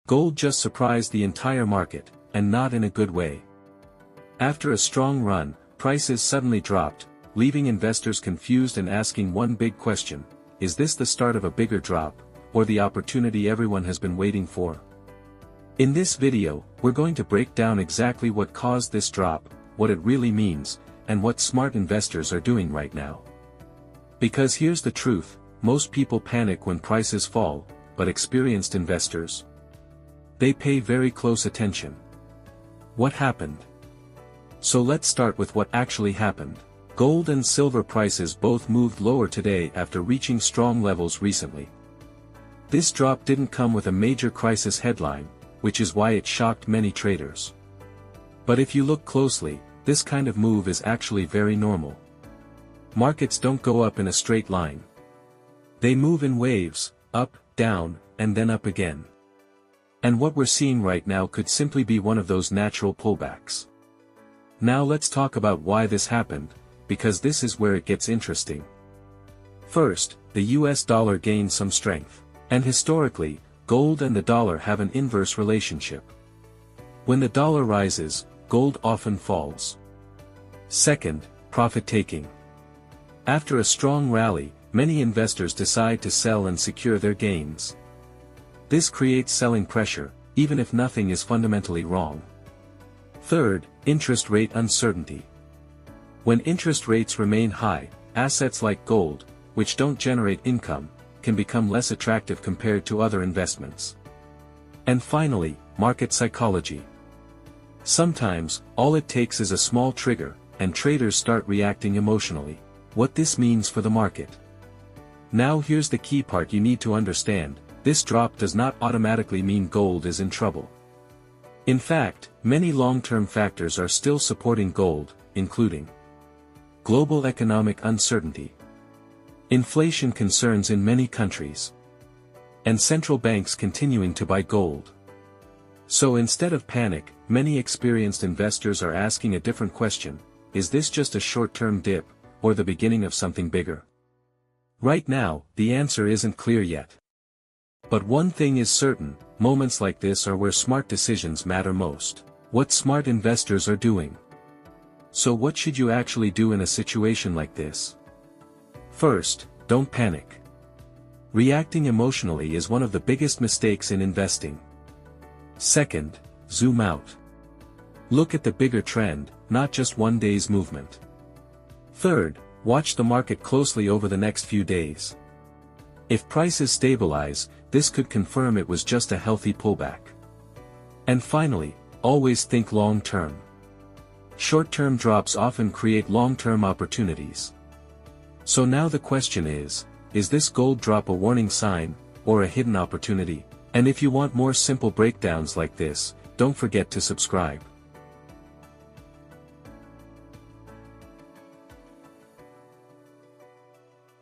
Gold just surprised the entire market, and not in a good way. After a strong run, prices suddenly dropped, leaving investors confused and asking one big question: is this the start of a bigger drop, or the opportunity everyone has been waiting for? In this video, we're going to break down exactly what caused this drop, what it really means, and what smart investors are doing right now. Because here's the truth, most people panic when prices fall, but experienced investors, they pay very close attention. What happened? So let's start with what actually happened. Gold and silver prices both moved lower today after reaching strong levels recently. This drop didn't come with a major crisis headline, which is why it shocked many traders. But if you look closely, this kind of move is actually very normal. Markets don't go up in a straight line. They move in waves, up, down, and then up again. And what we're seeing right now could simply be one of those natural pullbacks. Now let's talk about why this happened, because this is where it gets interesting. First, the US dollar gained some strength. And historically, gold and the dollar have an inverse relationship. When the dollar rises, gold often falls. Second, profit-taking. After a strong rally, many investors decide to sell and secure their gains. This creates selling pressure, even if nothing is fundamentally wrong. Third, interest rate uncertainty. When interest rates remain high, assets like gold, which don't generate income, can become less attractive compared to other investments. And finally, market psychology. Sometimes, all it takes is a small trigger, and traders start reacting emotionally. What this means for the market. Now here's the key part you need to understand: this drop does not automatically mean gold is in trouble. In fact, many long-term factors are still supporting gold, including global economic uncertainty, inflation concerns in many countries, and central banks continuing to buy gold. So instead of panic, many experienced investors are asking a different question: is this just a short-term dip, or the beginning of something bigger? Right now, the answer isn't clear yet. But one thing is certain, moments like this are where smart decisions matter most. What smart investors are doing. So what should you actually do in a situation like this? First, don't panic. Reacting emotionally is one of the biggest mistakes in investing. Second, zoom out. Look at the bigger trend, not just one day's movement. Third, watch the market closely over the next few days. If prices stabilize, this could confirm it was just a healthy pullback. And finally, always think long-term. Short-term drops often create long-term opportunities. So now the question is this gold drop a warning sign, or a hidden opportunity? And if you want more simple breakdowns like this, don't forget to subscribe.